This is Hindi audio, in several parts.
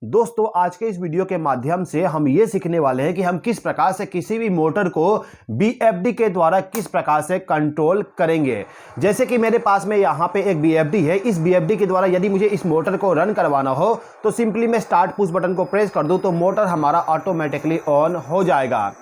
दोस्तों आज के इस वीडियो के माध्यम से हम ये सीखने वाले हैं कि हम किस प्रकार से किसी भी मोटर को बीएफडी के द्वारा किस प्रकार से कंट्रोल करेंगे। जैसे कि मेरे पास में यहाँ पे एक बीएफडी है। इस बीएफडी के द्वारा यदि मुझे इस मोटर को रन करवाना हो तो सिंपली मैं स्टार्ट पुश बटन को प्रेस कर दूं तो मोटर हमारा ऑटोमेटिकली ऑन हो जाएगा।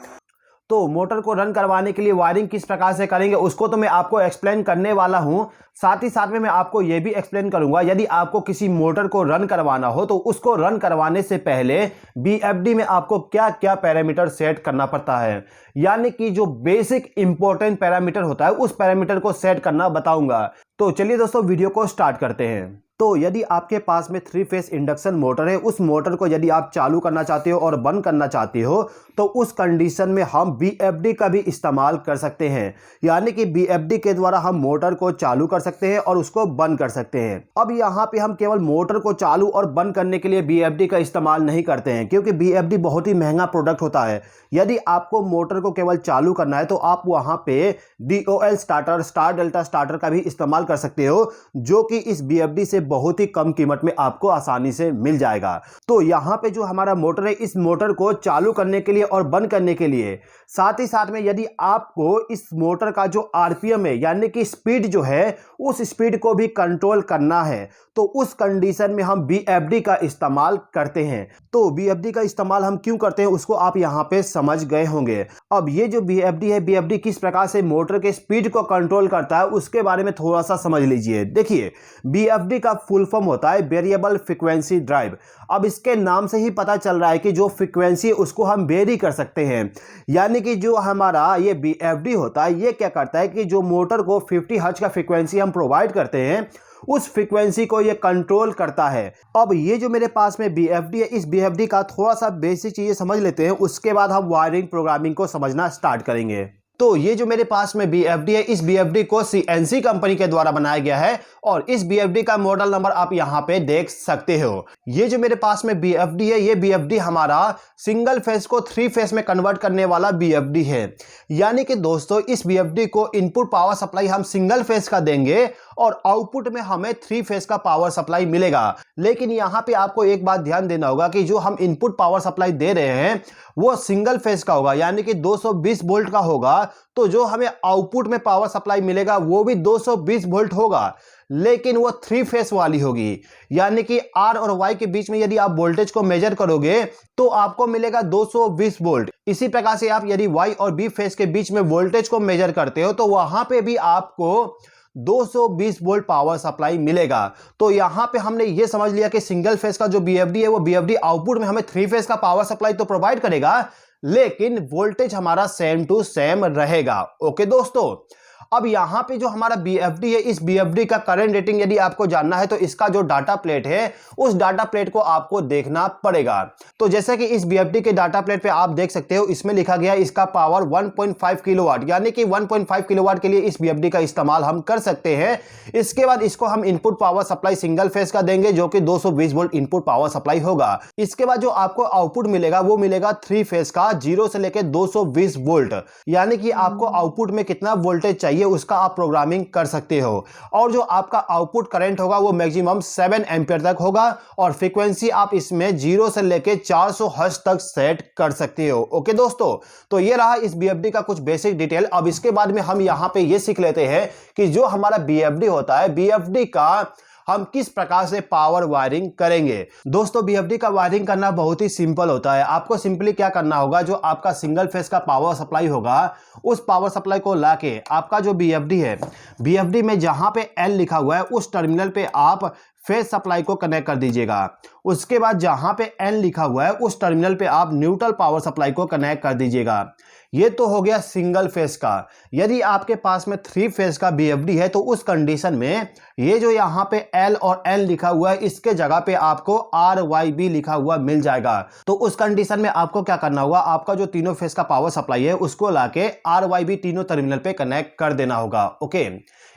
तो मोटर को रन करवाने के लिए वायरिंग किस प्रकार से करेंगे उसको तो मैं आपको एक्सप्लेन करने वाला हूं। साथ ही साथ में मैं आपको यह भी एक्सप्लेन करूंगा यदि आपको किसी मोटर को रन करवाना हो तो उसको रन करवाने से पहले बीएफडी में आपको क्या क्या पैरामीटर सेट करना पड़ता है, यानी कि जो बेसिक इंपॉर्टेंट पैरामीटर होता है उस पैरामीटर को सेट करना बताऊंगा। तो चलिए दोस्तों वीडियो को स्टार्ट करते हैं। तो यदि आपके पास में 3 फेस इंडक्शन मोटर है, उस मोटर को यदि आप चालू करना चाहते हो और बंद करना चाहते हो तो उस कंडीशन में हम बीएफडी का भी इस्तेमाल कर सकते हैं, यानी कि बीएफडी के द्वारा हम मोटर को चालू कर सकते हैं और उसको बंद कर सकते हैं। अब यहाँ पे हम केवल मोटर को चालू और बंद करने के लिए बीएफडी का इस्तेमाल नहीं करते हैं, क्योंकि बीएफडी बहुत ही महंगा प्रोडक्ट होता है। यदि आपको मोटर को केवल चालू करना है तो आप वहाँ पे DOL starter, star delta starter का भी इस्तेमाल कर सकते हो, जो कि इस बीएफडी से बहुत ही कम कीमत में आपको आसानी से मिल जाएगा। तो यहाँ पे जो हमारा मोटर है, इस मोटर को चालू करने के लिए और बंद करने के लिए, साथ ही साथ में यदि आपको इस मोटर का जो आरपीएम है यानी कि स्पीड जो है उस स्पीड को भी कंट्रोल करना है तो उस कंडीशन में हम बीएफडी का इस्तेमाल करते हैं। तो बीएफडी का इस्तेमाल हम क्यों करते हैं उसको आप यहाँ पे समझ गए होंगे। अब ये जो बीएफडी है, बीएफडी किस प्रकार से मोटर के स्पीड को कंट्रोल करता है उसके बारे में थोड़ा सा समझ लीजिए। देखिए, बीएफडी का फुल फॉर्म होता है वेरिएबल फ्रीक्वेंसी ड्राइव। अब इसके नाम से ही पता चल रहा है कि जो फ्रीक्वेंसी उसको हम वेरी कर सकते हैं, यानी कि जो हमारा ये बीएफडी होता है ये क्या करता है कि जो मोटर को 50 हर्ट्ज का फ्रीक्वेंसी हम प्रोवाइड करते हैं उस फ्रीक्वेंसी को ये कंट्रोल करता है। अब ये जो मेरे पास में बीएफडी है, इस बीएफडी का थोड़ा सा बेसिक चीजें समझ लेते हैं, उसके बाद हम वायरिंग प्रोग्रामिंग को समझना स्टार्ट करेंगे। तो ये जो मेरे पास में बीएफडी है, इस बीएफडी को सीएनसी कंपनी के द्वारा बनाया गया है और इस बीएफडी का मॉडल नंबर आप यहाँ पे देख सकते हो। ये जो मेरे पास में बीएफडी है, ये बीएफडी हमारा सिंगल फेस को 3 फेस में कन्वर्ट करने वाला बीएफडी है। यानी कि दोस्तों इस बीएफडी को इनपुट पावर सप्लाई हम सिंगल फेस का देंगे और आउटपुट में हमें 3 फेस का पावर सप्लाई मिलेगा। लेकिन यहाँ पे आपको एक बात ध्यान देना होगा कि जो हम इनपुट पावर सप्लाई दे रहे हैं वो सिंगल फेस का होगा, यानी कि 220 वोल्ट का होगा। तो जो हमें आउटपुट में पावर सप्लाई मिलेगा वो भी 220 वोल्ट होगा, लेकिन वो 3 फेस वाली होगी। यानी कि R और Y के बीच में यदि आप वोल्टेज को मेजर करोगे तो आपको मिलेगा 220 वोल्ट। इसी प्रकार से आप यदि Y और B फेस के बीच में वोल्टेज को मेजर करते हो तो वहां पे भी आपको 220 वोल्ट पावर सप्लाई मिलेगा। तो यहां पे हमने ये समझ लिया कि सिंगल फेस का जो बीएफडी है वो बीएफडी आउटपुट में हमें 3 फेस का पावर सप्लाई तो प्रोवाइड करेगा, लेकिन वोल्टेज हमारा सेम टू सेम रहेगा। ओके दोस्तों, अब यहां पे जो हमारा बीएफडी है, इस बीएफडी का करंट रेटिंग यदि आपको जानना है तो इसका जो डाटा प्लेट है उस डाटा प्लेट को आपको देखना पड़ेगा। तो जैसे कि इस बीएफडी के डाटा प्लेट पे आप देख सकते हो, इसमें लिखा गया है इसका पावर 1.5 किलोवाट, यानी कि 1.5 किलोवाट के लिए इस बीएफडी का इस्तेमाल हम कर सकते हैं। इसके बाद इसको हम input power supply single phase का देंगे जो कि 220 वोल्ट इनपुट पावर सप्लाई होगा। इसके बाद जो आपको आउटपुट मिलेगा वो मिलेगा 3 फेस का 0 से लेकर 220 वोल्ट, यानी कि आपको आउटपुट में कितना वोल्टेज चाहिए उसका आप प्रोग्रामिंग कर सकते हो। और जो आपका आउटपुट करंट होगा वो मैक्सिमम 7 एम्पियर तक होगा और फ्रीक्वेंसी आप इसमें 0 से लेके 400 हर्ट्ज तक सेट कर सकते हो। ओके दोस्तों, तो ये रहा इस बीएफडी का कुछ बेसिक डिटेल। अब इसके बाद में हम यहां पे ये सीख लेते हैं कि जो हमारा बीएफडी होता है, बीएफडी का हम किस प्रकार से पावर वायरिंग करेंगे। दोस्तों बीएफडी का वायरिंग करना बहुत ही सिंपल होता है। आपको सिंपली क्या करना होगा, जो आपका सिंगल फेस का पावर सप्लाई होगा उस पावर सप्लाई को लाके आपका जो बीएफडी है, बीएफडी में जहां पे L लिखा हुआ है उस टर्मिनल पे आप फेस सप्लाई को कनेक्ट कर दीजिएगा। उसके बाद जहां पे N लिखा हुआ है उस टर्मिनल पे आप न्यूट्रल पावर सप्लाई को कनेक्ट कर दीजिएगा। ये तो हो गया सिंगल फेस का। यदि आपके पास में 3 फेस का बीएफडी है तो उस कंडीशन में ये जो यहाँ पे L और N लिखा हुआ है इसके जगह पे आपको RYB लिखा हुआ मिल जाएगा। तो उस कंडीशन में आपको क्या करना होगा, आपका जो तीनों फेस का पावर सप्लाई है उसको लाके RYB तीनों टर्मिनल पे कनेक्ट कर देना होगा। ओके,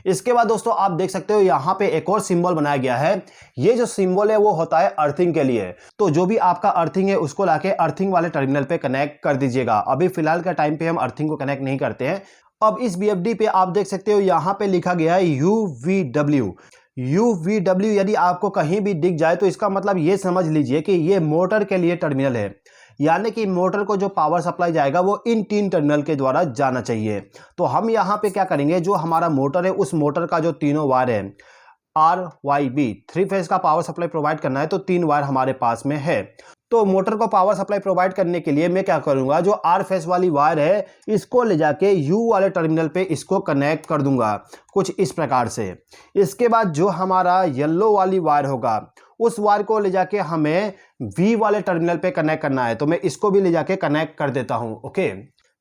इसके बाद दोस्तों आप देख सकते हो यहाँ पे एक और सिंबल बनाया गया है। ये जो सिंबल है वो होता है अर्थिंग के लिए। तो जो भी आपका अर्थिंग है उसको लाके अर्थिंग वाले टर्मिनल पे कनेक्ट कर दीजिएगा। अभी फिलहाल का टाइम पे हम अर्थिंग को कनेक्ट नहीं करते हैं। अब इस बीएफडी पे आप देख सकते हो यहाँ पे लिखा गया है UVW। UVW यदि आपको कहीं भी दिख जाए तो इसका मतलब ये समझ लीजिए कि ये मोटर के लिए टर्मिनल है, यानी कि मोटर को जो पावर सप्लाई जाएगा वो इन 3 टर्मिनल के द्वारा जाना चाहिए। तो हम यहाँ पे क्या करेंगे, जो हमारा मोटर है उस मोटर का जो तीनों वायर है RYB 3 फेज का पावर सप्लाई प्रोवाइड करना है, तो 3 वायर हमारे पास में है। तो मोटर को पावर सप्लाई प्रोवाइड करने के लिए मैं क्या करूंगा, जो R फेज वाली वायर है इसको ले जाके U वाले टर्मिनल पे इसको कनेक्ट कर दूंगा कुछ इस प्रकार से। इसके बाद जो हमारा येलो वाली वायर होगा उस वायर को ले जाके हमें V वाले टर्मिनल पे कनेक्ट करना है, तो मैं इसको भी ले जाके कनेक्ट कर देता हूं। ओके,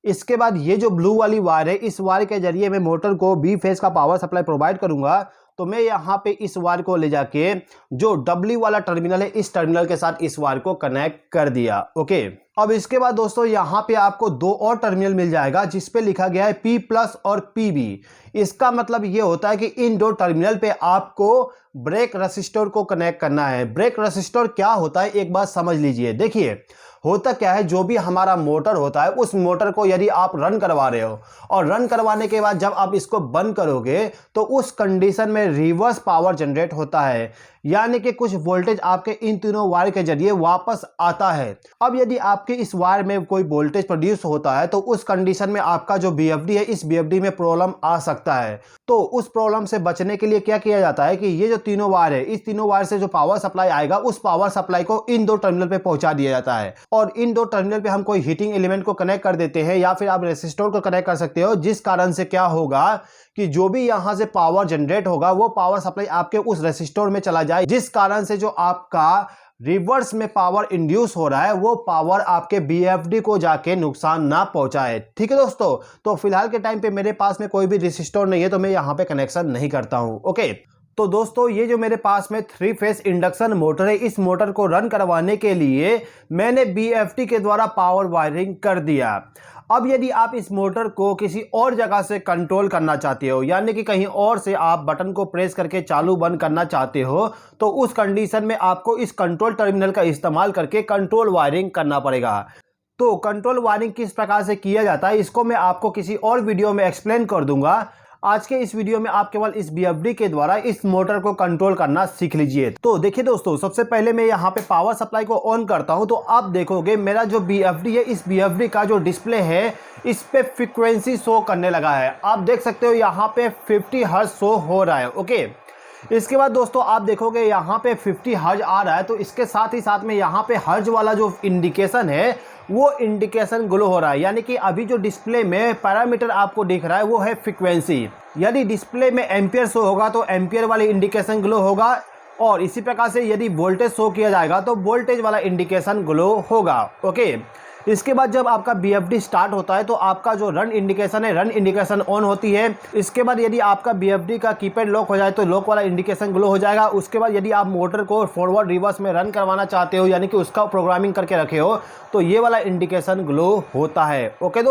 इसके बाद ये जो ब्लू वाली वायर है, इस वायर के जरिए मैं मोटर को B फेज का पावर सप्लाई प्रोवाइड करूंगा। तो मैं यहाँ पे इस वायर को ले जाके जो W वाला टर्मिनल है इस टर्मिनल के साथ इस वायर को कनेक्ट कर दिया। ओके, अब इसके बाद दोस्तों यहाँ पे आपको 2 और टर्मिनल मिल जाएगा जिस पे लिखा गया है P+ और PB। इसका मतलब ये होता है कि इन 2 टर्मिनल पे आपको ब्रेक रेसिस्टर को कनेक्ट करना है। ब्रेक रेसिस्टर क्या होता है एक बात समझ लीजिए। देखिए होता क्या है, जो भी हमारा मोटर होता है उस मोटर को यदि आप रन करवा रहे हो और रन करवाने के बाद जब आप इसको बंद करोगे तो उस कंडीशन में रिवर्स पावर जनरेट होता है, यानी कि कुछ वोल्टेज आपके इन तीनों वायर के जरिए वापस आता है। अब यदि आपके इस वायर में कोई वोल्टेज प्रोड्यूस होता है तो उस कंडीशन में आपका जो BFD है इस BFD में प्रॉब्लम आ सकता है। तो उस प्रॉब्लम से बचने के लिए क्या किया जाता है कि ये जो तीनों वायर है इस तीनों वायर से जो पावर सप्लाई आएगा उस पावर सप्लाई को इन 2 टर्मिनल पे पहुंचा दिया जाता है और इन 2 टर्मिनल पे हम कोई हीटिंग एलिमेंट को कनेक्ट कर देते हैं या फिर आप रेसिस्टर को कनेक्ट कर सकते हो, जिस कारण से क्या होगा कि जो भी यहां से पावर जनरेट होगा वो पावर सप्लाई आपके उस रेसिस्टर में चला जाए, जिस कारण से जो आपका रिवर्स में पावर इंड्यूस हो रहा है वो पावर आपके BFD को जाके नुकसान ना पहुंचाए। ठीक है दोस्तों, तो फिलहाल के टाइम पे मेरे पास में कोई भी रेसिस्टर नहीं है तो मैं यहां पे कनेक्शन नहीं करता हूं। ओके, तो दोस्तों ये जो मेरे पास में 3 फेज इंडक्शन मोटर है, इस मोटर को रन करवाने के लिए मैंने BFD के द्वारा पावर वायरिंग कर दिया। अब यदि आप इस मोटर को किसी और जगह से कंट्रोल करना चाहते हो, यानी कि कहीं और से आप बटन को प्रेस करके चालू बंद करना चाहते हो, तो उस कंडीशन में आपको इस कंट्रोल टर्मिनल का इस्तेमाल करके कंट्रोल वायरिंग करना पड़ेगा। तो कंट्रोल वायरिंग किस प्रकार से किया जाता है इसको मैं आपको किसी और वीडियो में एक्सप्लेन कर दूंगा। आज के इस वीडियो में आप केवल इस BFD के द्वारा इस मोटर को कंट्रोल करना सीख लीजिए। तो देखिए दोस्तों, सबसे पहले मैं यहाँ पे पावर सप्लाई को ऑन करता हूँ तो आप देखोगे मेरा जो BFD है इस BFD का जो डिस्प्ले है इस पे फ्रीक्वेंसी शो करने लगा है। आप देख सकते हो यहाँ पे 50 हर्ट्ज शो हो रहा है। ओके, इसके बाद दोस्तों आप देखोगे यहाँ पे 50 हर्ट्ज आ रहा है, तो इसके साथ ही साथ में यहाँ पे हर्ट्ज वाला जो इंडिकेशन है वो इंडिकेशन ग्लो हो रहा है, यानी कि अभी जो डिस्प्ले में पैरामीटर आपको दिख रहा है वो है फ्रीक्वेंसी। यदि डिस्प्ले में एम्पियर शो होगा तो एम्पियर वाली इंडिकेशन ग्लो होगा और इसी प्रकार से यदि वोल्टेज शो किया जाएगा तो वोल्टेज वाला इंडिकेशन ग्लो होगा। ओके, इसके बाद जब आपका BFD स्टार्ट होता है तो आपका जो रन इंडिकेशन है रन इंडिकेशन ऑन होती है। इसके बाद यदि आपका BFD का कीपैड लॉक हो जाए तो लॉक वाला इंडिकेशन ग्लो हो जाएगा। उसके बाद यदि आप मोटर को फॉरवर्ड रिवर्स में रन करवाना चाहते हो, यानी कि उसका प्रोग्रामिंग करके रखे हो, तो ये वाला इंडिकेशन ग्लो होता है। ओके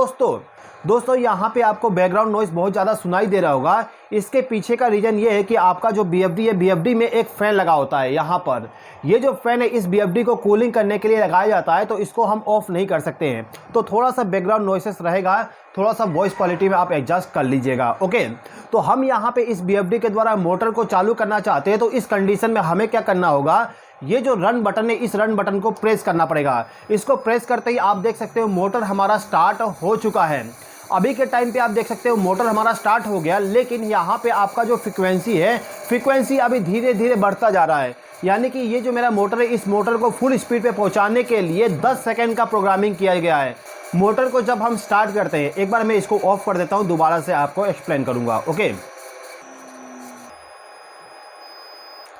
दोस्तों यहाँ पे आपको बैकग्राउंड नॉइज बहुत ज़्यादा सुनाई दे रहा होगा। इसके पीछे का रीज़न ये है कि आपका जो BFD है BFD में एक फ़ैन लगा होता है। यहाँ पर ये जो फ़ैन है इस BFD को कूलिंग करने के लिए लगाया जाता है, तो इसको हम ऑफ़ नहीं कर सकते हैं। तो थोड़ा सा बैकग्राउंड नॉइसेस रहेगा, थोड़ा सा वॉइस क्वालिटी में आप एडजस्ट कर लीजिएगा। ओके, तो हम यहाँ पे इस BFD के द्वारा मोटर को चालू करना चाहते हैं, तो इस कंडीशन में हमें क्या करना होगा, ये जो रन बटन है इस रन बटन को प्रेस करना पड़ेगा। इसको प्रेस करते ही आप देख सकते हो मोटर हमारा स्टार्ट हो चुका है। अभी के टाइम पे आप देख सकते हो मोटर हमारा स्टार्ट हो गया, लेकिन यहाँ पे आपका जो फ्रीक्वेंसी अभी धीरे धीरे बढ़ता जा रहा है, यानी कि ये जो मेरा मोटर है इस मोटर को फुल स्पीड पे पहुँचाने के लिए 10 सेकंड का प्रोग्रामिंग किया गया है। मोटर को जब हम स्टार्ट करते हैं, एक बार मैं इसको ऑफ कर देता हूँ, दोबारा से आपको एक्सप्लेन करूँगा। ओके,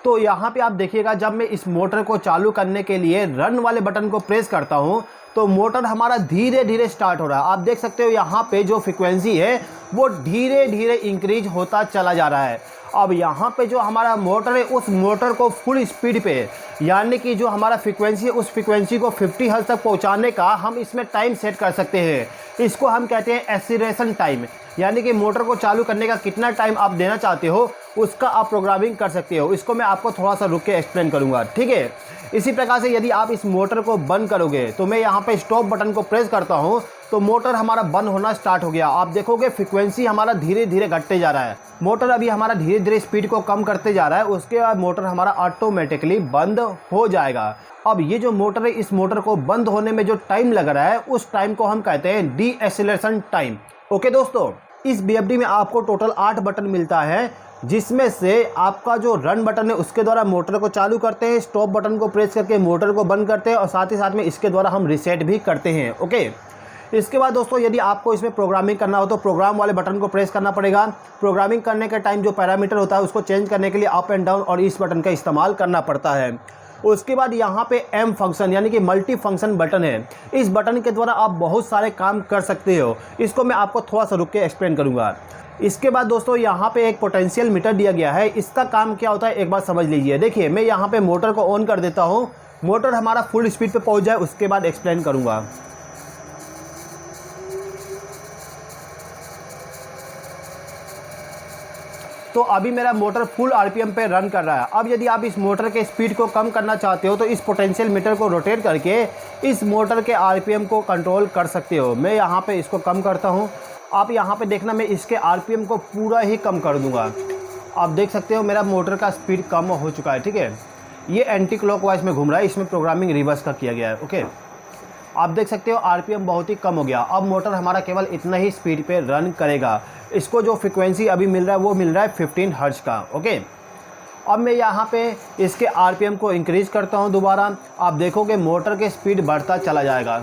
तो यहाँ पे आप देखिएगा जब मैं इस मोटर को चालू करने के लिए रन वाले बटन को प्रेस करता हूँ तो मोटर हमारा धीरे धीरे स्टार्ट हो रहा है। आप देख सकते हो यहाँ पे जो फ्रीक्वेंसी है वो धीरे धीरे इंक्रीज होता चला जा रहा है। अब यहाँ पे जो हमारा मोटर है उस मोटर को फुल स्पीड पे, यानी कि जो हमारा फ्रीक्वेंसी है उस फ्रीक्वेंसी को 50 हर्ट्ज तक पहुँचाने का हम इसमें टाइम सेट कर सकते हैं। इसको हम कहते हैं एक्सीलरेशन टाइम, यानी कि मोटर को चालू करने का कितना टाइम आप देना चाहते हो उसका आप प्रोग्रामिंग कर सकते हो। इसको मैं आपको थोड़ा सा रुक के एक्सप्लेन करूँगा, ठीक है। इसी प्रकार से यदि आप इस मोटर को बंद करोगे तो मैं यहाँ पे स्टॉप बटन को प्रेस करता हूँ तो मोटर हमारा बंद होना स्टार्ट हो गया। आप देखोगे फ्रीक्वेंसी हमारा धीरे धीरे घटते जा रहा है। मोटर अभी हमारा धीरे धीरे स्पीड को कम करते जा रहा है, उसके बाद मोटर हमारा ऑटोमेटिकली बंद हो जाएगा। अब ये जो मोटर है, इस मोटर को बंद होने में जो टाइम लग रहा है उस टाइम को हम कहते हैं डीएक्सेलरेशन टाइम। ओके दोस्तों, इस BFD में आपको टोटल 8 बटन मिलता है, जिसमें से आपका जो रन बटन है उसके द्वारा मोटर को चालू करते हैं, स्टॉप बटन को प्रेस करके मोटर को बंद करते हैं और साथ ही साथ में इसके द्वारा हम रीसेट भी करते हैं। ओके, इसके बाद दोस्तों यदि आपको इसमें प्रोग्रामिंग करना हो तो प्रोग्राम वाले बटन को प्रेस करना पड़ेगा। प्रोग्रामिंग करने के टाइम जो पैरामीटर होता है उसको चेंज करने के लिए अप एंड डाउन और इस बटन का इस्तेमाल करना पड़ता है। उसके बाद यहाँ पे M फंक्शन यानी कि मल्टी फंक्शन बटन है। इस बटन के द्वारा आप बहुत सारे काम कर सकते हो। इसको मैं आपको थोड़ा सा रुक के एक्सप्लेन करूँगा। इसके बाद दोस्तों यहाँ पे एक पोटेंशियल मीटर दिया गया है। इसका काम क्या होता है एक बार समझ लीजिए। देखिए, मैं यहाँ पे मोटर को ऑन कर देता हूँ, मोटर हमारा फुल स्पीड पे पहुँच जाए उसके बाद एक्सप्लेन करूँगा। तो अभी मेरा मोटर फुल RPM पे रन कर रहा है। अब यदि आप इस मोटर के स्पीड को कम करना चाहते हो तो इस पोटेंशियल मीटर को रोटेट करके इस मोटर के RPM को कंट्रोल कर सकते हो। मैं यहाँ पे इसको कम करता हूँ। आप यहाँ पे देखना, मैं इसके RPM को पूरा ही कम कर दूँगा। आप देख सकते हो मेरा मोटर का स्पीड कम हो चुका है, ठीक है। ये एंटी क्लॉकवाइज में घूम रहा है, इसमें प्रोग्रामिंग रिवर्स का किया गया है। ओके, आप देख सकते हो RPM बहुत ही कम हो गया। अब मोटर हमारा केवल इतना ही स्पीड पे रन करेगा। इसको जो फ्रीक्वेंसी अभी मिल रहा है वो मिल रहा है 15 हर्ट्ज का। ओके, अब मैं यहाँ पे इसके RPM को इंक्रीज़ करता हूँ दोबारा। आप देखोगे मोटर के स्पीड बढ़ता चला जाएगा।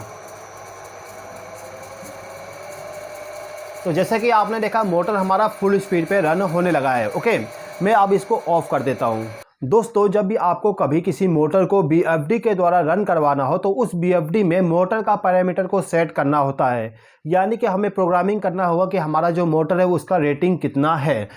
तो जैसे कि आपने देखा मोटर हमारा फुल स्पीड पे रन होने लगा है। ओके, मैं अब इसको ऑफ कर देता हूँ। दोस्तों, जब भी आपको कभी किसी मोटर को BFD के द्वारा रन करवाना हो तो उस BFD में मोटर का पैरामीटर को सेट करना होता है। यानी कि हमें प्रोग्रामिंग करना होगा कि हमारा जो मोटर है उसका रेटिंग कितना है।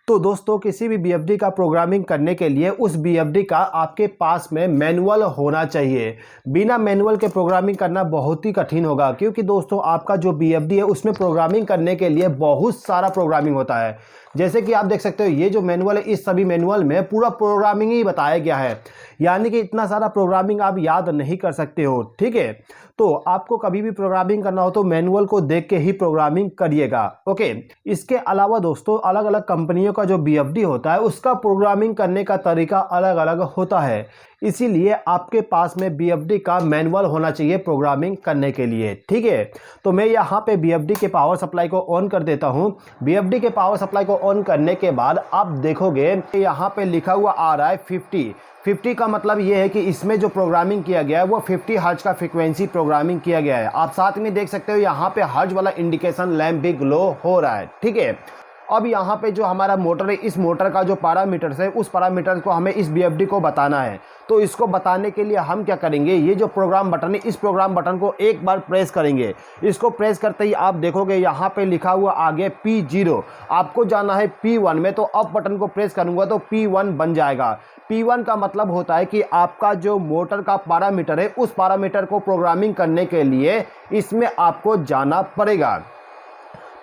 तो दोस्तों, किसी भी BFD का प्रोग्रामिंग करने के लिए उस BFD का आपके पास में मैनुअल होना चाहिए। बिना मैनुअल के प्रोग्रामिंग करना बहुत ही कठिन होगा, क्योंकि दोस्तों आपका जो BFD है उसमें प्रोग्रामिंग करने के लिए बहुत सारा प्रोग्रामिंग होता है। जैसे कि आप देख सकते हो ये जो मैनुअल है, इस सभी मैनुअल में पूरा प्रोग्रामिंग ही बताया गया है। यानी कि इतना सारा प्रोग्रामिंग आप याद नहीं कर सकते हो, ठीक है। तो आपको कभी भी प्रोग्रामिंग करना हो तो मैनुअल को देख के ही प्रोग्रामिंग करिएगा। ओके, इसके अलावा दोस्तों अलग अलग कंपनियों का जो BFD होता है उसका प्रोग्रामिंग करने का तरीका अलग अलग होता है। इसीलिए आपके पास में BFD का मैनुअल होना चाहिए प्रोग्रामिंग करने के लिए, ठीक है। तो मैं यहाँ पे BFD के पावर सप्लाई को ऑन कर देता हूँ। BFD के पावर सप्लाई को ऑन करने के बाद आप देखोगे यहाँ पे लिखा हुआ आ रहा है 50 का मतलब ये है कि इसमें जो प्रोग्रामिंग किया गया है वो 50 हर्ट्ज का फ्रीक्वेंसी प्रोग्रामिंग किया गया है। आप साथ में देख सकते हो यहाँ पे हर्ट्ज वाला इंडिकेशन लैंप भी ग्लो हो रहा है, ठीक है। अब यहाँ पे जो हमारा मोटर है, इस मोटर का जो पैरामीटर्स है उस पैरामीटर्स को हमें इस BFD को बताना है। तो इसको बताने के लिए हम क्या करेंगे, ये जो प्रोग्राम बटन है इस प्रोग्राम बटन को एक बार प्रेस करेंगे। इसको प्रेस करते ही आप देखोगे यहाँ पे लिखा हुआ आगे P0, आपको जाना है P1 में। तो अप बटन को प्रेस करूँगा तो P1 बन जाएगा। P1 का मतलब होता है कि आपका जो मोटर का पैरामीटर है उस पैरामीटर को प्रोग्रामिंग करने के लिए इसमें आपको जाना पड़ेगा।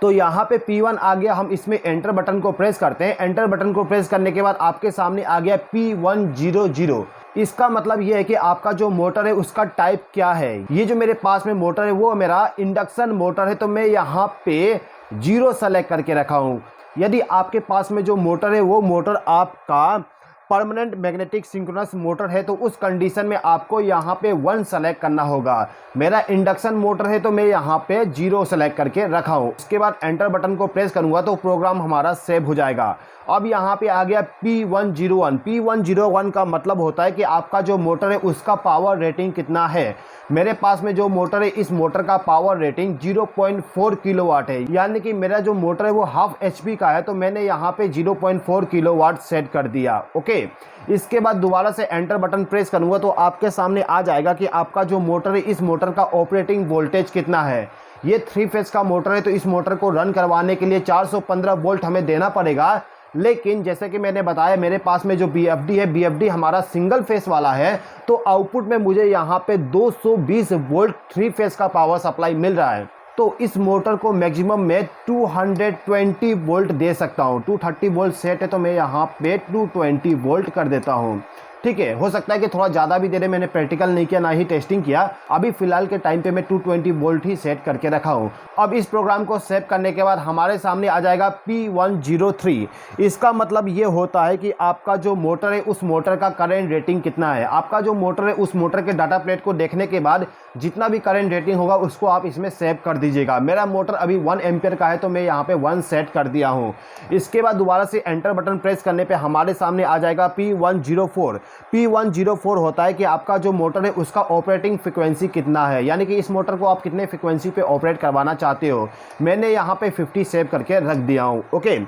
तो यहाँ पे P1 आ गया, हम इसमें एंटर बटन को प्रेस करते हैं। एंटर बटन को प्रेस करने के बाद आपके सामने आ गया P100। इसका मतलब ये है कि आपका जो मोटर है उसका टाइप क्या है। ये जो मेरे पास में मोटर है वो मेरा इंडक्शन मोटर है, तो मैं यहाँ पे 0 सेलेक्ट करके रखा हूँ। यदि आपके पास में जो मोटर है वो मोटर आपका परमानेंट मैग्नेटिक सिंक्रोनस मोटर है तो उस कंडीशन में आपको यहाँ पे 1 सेलेक्ट करना होगा। मेरा इंडक्शन मोटर है तो मैं यहाँ पे 0 सेलेक्ट करके रखा हूँ। उसके बाद एंटर बटन को प्रेस करूँगा तो प्रोग्राम हमारा सेव हो जाएगा। अब यहाँ पे आ गया P101। P101 का मतलब होता है कि आपका जो मोटर है उसका पावर रेटिंग कितना है। मेरे पास में जो मोटर है इस मोटर का पावर रेटिंग 0.4 किलोवाट है, यानी कि मेरा जो मोटर है वो हाफ HP का है, तो मैंने यहाँ पे 0.4 किलोवाट सेट कर दिया। ओके, इसके बाद दोबारा से एंटर बटन प्रेस करूँगा तो आपके सामने आ जाएगा कि आपका जो मोटर है इस मोटर का ऑपरेटिंग वोल्टेज कितना है। ये 3 फेज का मोटर है तो इस मोटर को रन करवाने के लिए 415 वोल्ट हमें देना पड़ेगा। लेकिन जैसे कि मैंने बताया मेरे पास में जो BFD है, BFD हमारा सिंगल फेस वाला है, तो आउटपुट में मुझे यहाँ पे 220 वोल्ट 3 फेस का पावर सप्लाई मिल रहा है। तो इस मोटर को मैक्सिमम मैं 220 वोल्ट दे सकता हूँ। 230 वोल्ट सेट है तो मैं यहाँ पे 220 वोल्ट कर देता हूँ। ठीक है, हो सकता है कि थोड़ा ज़्यादा भी दे रहे, मैंने प्रैक्टिकल नहीं किया ना ही टेस्टिंग किया। अभी फ़िलहाल के टाइम पे मैं 220 वोल्ट ही सेट करके रखा हूँ। अब इस प्रोग्राम को सेव करने के बाद हमारे सामने आ जाएगा P103। इसका मतलब ये होता है कि आपका जो मोटर है उस मोटर का करंट रेटिंग कितना है। आपका जो मोटर है उस मोटर के डाटा प्लेट को देखने के बाद जितना भी करंट रेटिंग होगा उसको आप इसमें सेव कर दीजिएगा। मेरा मोटर अभी 1 एम्पियर का है तो मैं यहाँ पे 1 सेट कर दिया हूँ। इसके बाद दोबारा से एंटर बटन प्रेस करने पे हमारे सामने आ जाएगा P104। P104 होता है कि आपका जो मोटर है उसका ऑपरेटिंग फ्रिक्वेंसी कितना है, यानी कि इस मोटर को आप कितने फ्रिक्वेंसी पे ऑपरेट करवाना चाहते हो। मैंने यहाँ पे 50 सेव करके रख दिया हूँ। ओके,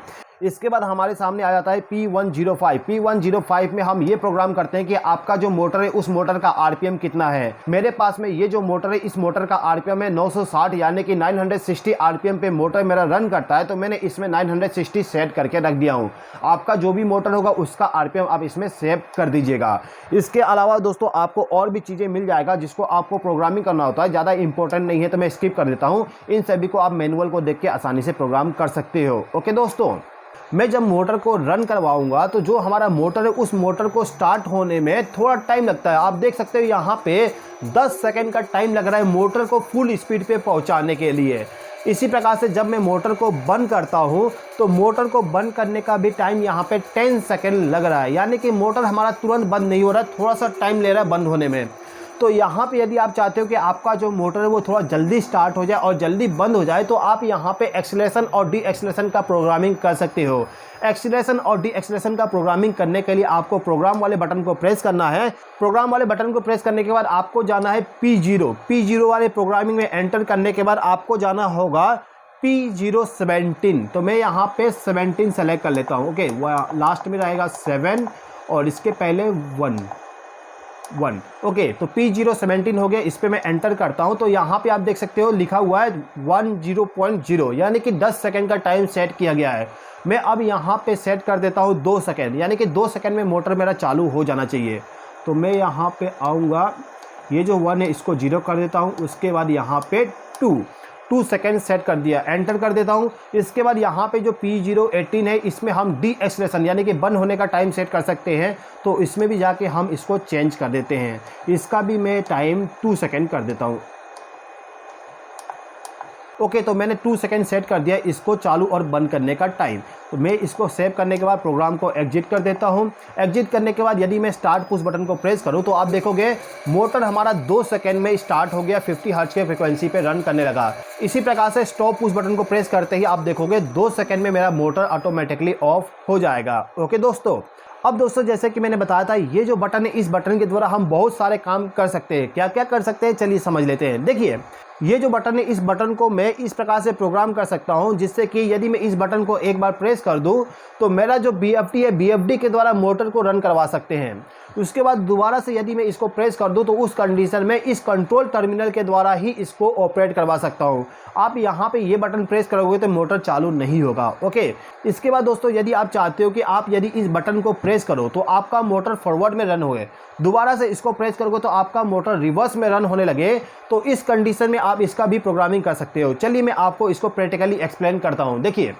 इसके बाद हमारे सामने आ जाता है P105। P105 में हम ये प्रोग्राम करते हैं कि आपका जो मोटर है उस मोटर का आरपीएम कितना है। मेरे पास में ये जो मोटर है इस मोटर का आरपीएम है 960, यानी कि 960 आरपीएम पे मोटर मेरा रन करता है, तो मैंने इसमें 960 सेट करके रख दिया हूँ। आपका जो भी मोटर होगा उसका आरपीएम आप इसमें सेव कर दीजिएगा। इसके अलावा दोस्तों आपको और भी चीज़ें मिल जाएगा जिसको आपको प्रोग्रामिंग करना होता है, ज़्यादा इंपॉर्टेंट नहीं है तो मैं स्किप कर देता हूँ। इन सभी को आप मैनुअल को देख के आसानी से प्रोग्राम कर सकते हो। ओके दोस्तों, मैं जब मोटर को रन करवाऊंगा तो जो हमारा मोटर है उस मोटर को स्टार्ट होने में थोड़ा टाइम लगता है। आप देख सकते हो यहाँ पे 10 सेकंड का टाइम लग रहा है मोटर को फुल स्पीड पे पहुँचाने के लिए। इसी प्रकार से जब मैं मोटर को बंद करता हूँ तो मोटर को बंद करने का भी टाइम यहाँ पे 10 सेकंड लग रहा है, यानी कि मोटर हमारा तुरंत बंद नहीं हो रहा है, थोड़ा सा टाइम ले रहा है बंद होने में। तो यहाँ पे यदि आप चाहते हो कि आपका जो मोटर है वो थोड़ा जल्दी स्टार्ट हो जाए और जल्दी बंद हो जाए तो आप यहाँ पे एक्सीलरेशन और डी एक्सीलरेशन का प्रोग्रामिंग कर सकते हो। एक्सीलरेशन और डी एक्सीलरेशन का प्रोग्रामिंग करने के लिए आपको प्रोग्राम वाले बटन को प्रेस करना है। प्रोग्राम वाले बटन को प्रेस करने के बाद आपको जाना है P0 वाले प्रोग्रामिंग में एंटर करने के बाद आपको जाना होगा P017। तो मैं यहाँ पे 17 सेलेक्ट कर लेता हूँ। ओके, लास्ट में रहेगा 7 और इसके पहले 1। ओके, तो P017 हो गया। इस पे मैं एंटर करता हूं तो यहाँ पे आप देख सकते हो लिखा हुआ है 10.0, यानी कि 10 सेकंड का टाइम सेट किया गया है। मैं अब यहाँ पे सेट कर देता हूँ 2 सेकंड, यानी कि 2 सेकंड में मोटर मेरा चालू हो जाना चाहिए। तो मैं यहाँ पे आऊँगा, ये जो 1 है इसको 0 कर देता हूँ, उसके बाद यहाँ पे 2 सेकेंड सेट कर दिया, एंटर कर देता हूं। इसके बाद यहाँ पे जो P018 है इसमें हम डी एक्सीलरेशन यानी कि बंद होने का टाइम सेट कर सकते हैं, तो इसमें भी जाके हम इसको चेंज कर देते हैं। इसका भी मैं टाइम 2 सेकेंड कर देता हूं। ओके, तो मैंने 2 सेकेंड सेट कर दिया इसको चालू और बंद करने का टाइम। तो मैं इसको सेव करने के बाद प्रोग्राम को एग्जिट कर देता हूं। एग्जिट करने के बाद यदि मैं स्टार्ट पुश बटन को प्रेस करूं तो आप देखोगे मोटर हमारा 2 सेकेंड में स्टार्ट हो गया, 50 हर्ट्ज के फ्रीक्वेंसी पे रन करने लगा। इसी प्रकार से स्टॉप पुश बटन को प्रेस करते ही आप देखोगे 2 सेकेंड में मेरा मोटर ऑटोमेटिकली ऑफ हो जाएगा। ओके दोस्तों, अब दोस्तों जैसे कि मैंने बताया था ये जो बटन है इस बटन के द्वारा हम बहुत सारे काम कर सकते हैं। क्या क्या कर सकते हैं चलिए समझ लेते हैं। देखिए, ये जो बटन है इस बटन को मैं इस प्रकार से प्रोग्राम कर सकता हूं जिससे कि यदि मैं इस बटन को एक बार प्रेस कर दूं तो मेरा जो BFD है BFD के द्वारा मोटर को रन करवा सकते हैं। उसके बाद दोबारा से यदि मैं इसको प्रेस कर दूं तो उस कंडीशन में इस कंट्रोल टर्मिनल के द्वारा ही इसको ऑपरेट करवा सकता हूं। आप यहां पे ये बटन प्रेस करोगे तो मोटर चालू नहीं होगा। ओके, इसके बाद दोस्तों यदि आप चाहते हो कि आप यदि इस बटन को प्रेस करो तो आपका मोटर फॉरवर्ड में रन होए, दोबारा से इसको प्रेस करोगे तो आपका मोटर रिवर्स में रन होने लगे, तो इस कंडीशन में आप इसका भी प्रोग्रामिंग कर सकते हो। चलिए मैं आपको इसको प्रैक्टिकली एक्सप्लेन करता हूँ। देखिए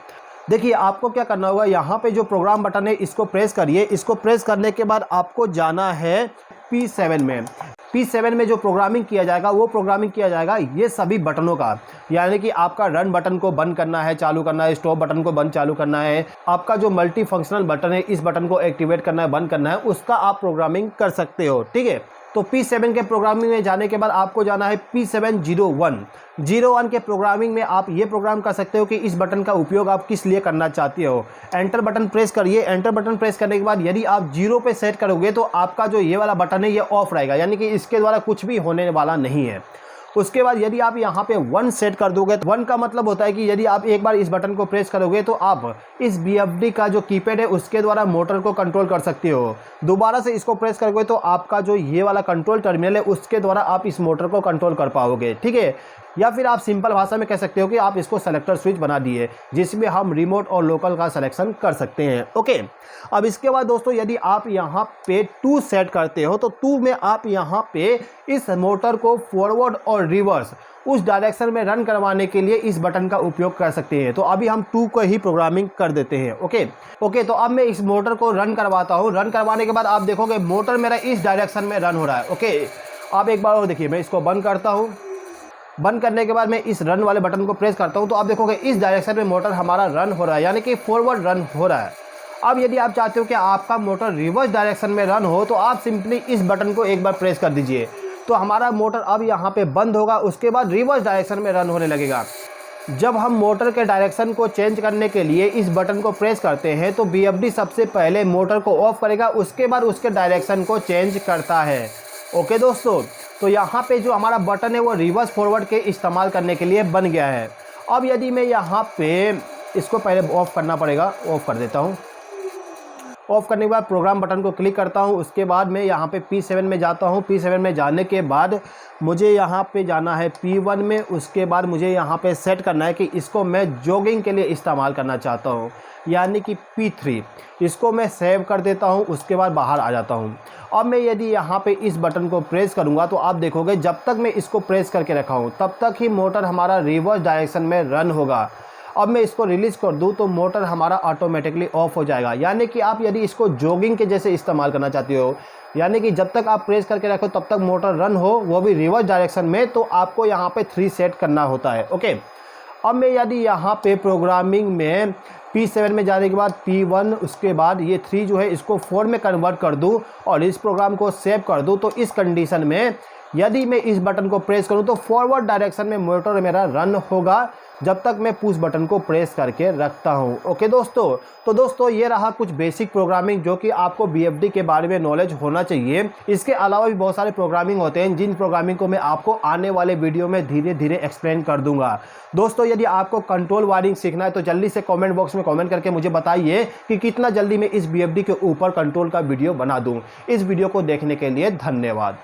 आपको क्या करना होगा, यहाँ पे जो प्रोग्राम बटन है इसको प्रेस करिए। इसको प्रेस करने के बाद आपको जाना है P7 में। P7 में जो प्रोग्रामिंग किया जाएगा वो प्रोग्रामिंग किया जाएगा ये सभी बटनों का, यानी कि आपका रन बटन को बंद करना है, चालू करना है, स्टॉप बटन को बंद चालू करना है, आपका जो मल्टी फंक्शनल बटन है इस बटन को एक्टिवेट करना है, बंद करना है, उसका आप प्रोग्रामिंग कर सकते हो। ठीक है, तो P7 के प्रोग्रामिंग में जाने के बाद आपको जाना है P701 के प्रोग्रामिंग में आप ये प्रोग्राम कर सकते हो कि इस बटन का उपयोग आप किस लिए करना चाहते हो। एंटर बटन प्रेस करिए। एंटर बटन प्रेस करने के बाद यदि आप 0 पे सेट करोगे तो आपका जो ये वाला बटन है ये ऑफ रहेगा, यानी कि इसके द्वारा कुछ भी होने वाला नहीं है। उसके बाद यदि आप यहाँ पे 1 सेट कर दोगे तो 1 का मतलब होता है कि यदि आप एक बार इस बटन को प्रेस करोगे तो आप इस BFD का जो कीपैड है उसके द्वारा मोटर को कंट्रोल कर सकते हो। दोबारा से इसको प्रेस करोगे तो आपका जो ये वाला कंट्रोल टर्मिनल है उसके द्वारा आप इस मोटर को कंट्रोल कर पाओगे। ठीक है, या फिर आप सिंपल भाषा में कह सकते हो कि आप इसको सेलेक्टर स्विच बना दिए, जिसमें हम रिमोट और लोकल का सिलेक्शन कर सकते हैं। ओके, अब इसके बाद दोस्तों यदि आप यहाँ पे 2 सेट करते हो तो 2 में आप यहाँ पे इस मोटर को फॉरवर्ड और रिवर्स उस डायरेक्शन में रन करवाने के लिए इस बटन का उपयोग कर सकते हैं। तो अभी हम 2 को ही प्रोग्रामिंग कर देते हैं। ओके, तो अब मैं इस मोटर को रन करवाता हूँ। रन करवाने के बाद आप देखोगे मोटर मेरा इस डायरेक्शन में रन हो रहा है। ओके, आप एक बार और देखिए, मैं इसको बंद करता हूँ। बंद करने के बाद मैं इस रन वाले बटन को प्रेस करता हूँ तो आप देखोगे इस डायरेक्शन में मोटर हमारा रन हो रहा है, यानी कि फॉरवर्ड रन हो रहा है। अब यदि आप चाहते हो कि आपका मोटर रिवर्स डायरेक्शन में रन हो तो आप सिंपली इस बटन को एक बार प्रेस कर दीजिए, तो हमारा मोटर अब यहाँ पे बंद होगा, उसके बाद रिवर्स डायरेक्शन में रन होने लगेगा। जब हम मोटर के डायरेक्शन को चेंज करने के लिए इस बटन को प्रेस करते हैं तो BFD सबसे पहले मोटर को ऑफ करेगा, उसके बाद उसके डायरेक्शन को चेंज करता है। ओके दोस्तों, तो यहाँ पे जो हमारा बटन है वो रिवर्स फॉरवर्ड के इस्तेमाल करने के लिए बन गया है। अब यदि मैं यहाँ पे इसको पहले ऑफ़ करना पड़ेगा, ऑफ़ कर देता हूँ। ऑफ़ करने के बाद प्रोग्राम बटन को क्लिक करता हूँ, उसके बाद मैं यहाँ पे P7 में जाता हूँ। P7 में जाने के बाद मुझे यहाँ पे जाना है P1 में, उसके बाद मुझे यहाँ पे सेट करना है कि इसको मैं जॉगिंग के लिए इस्तेमाल करना चाहता हूँ, यानी कि P3। इसको मैं सेव कर देता हूँ, उसके बाद बाहर आ जाता हूँ। अब मैं यदि यहाँ पे इस बटन को प्रेस करूँगा तो आप देखोगे जब तक मैं इसको प्रेस करके रखा हूँ तब तक ही मोटर हमारा रिवर्स डायरेक्शन में रन होगा। अब मैं इसको रिलीज़ कर दूं तो मोटर हमारा ऑटोमेटिकली ऑफ हो जाएगा, यानी कि आप यदि इसको जॉगिंग के जैसे इस्तेमाल करना चाहते हो, यानी कि जब तक आप प्रेस करके रखो तब तक मोटर रन हो, वो भी रिवर्स डायरेक्शन में, तो आपको यहाँ पे 3 सेट करना होता है। ओके, अब मैं यदि यहाँ पे प्रोग्रामिंग में P7 में जाने के बाद P1, उसके बाद ये 3 जो है इसको 4 में कन्वर्ट कर दूँ और इस प्रोग्राम को सेव कर दूँ, तो इस कंडीशन में यदि मैं इस बटन को प्रेस करूं तो फॉरवर्ड डायरेक्शन में मोटर मेरा रन होगा जब तक मैं पुश बटन को प्रेस करके रखता हूं। ओके दोस्तों, तो दोस्तों ये रहा कुछ बेसिक प्रोग्रामिंग जो कि आपको BFD के बारे में नॉलेज होना चाहिए। इसके अलावा भी बहुत सारे प्रोग्रामिंग होते हैं जिन प्रोग्रामिंग को मैं आपको आने वाले वीडियो में धीरे धीरे एक्सप्लेन कर दूंगा। दोस्तों यदि आपको कंट्रोल वायरिंग सीखना है तो जल्दी से कमेंट बॉक्स में कमेंट करके मुझे बताइए कि कितना जल्दी मैं इस BFD के ऊपर कंट्रोल का वीडियो बना दूँ। इस वीडियो को देखने के लिए धन्यवाद।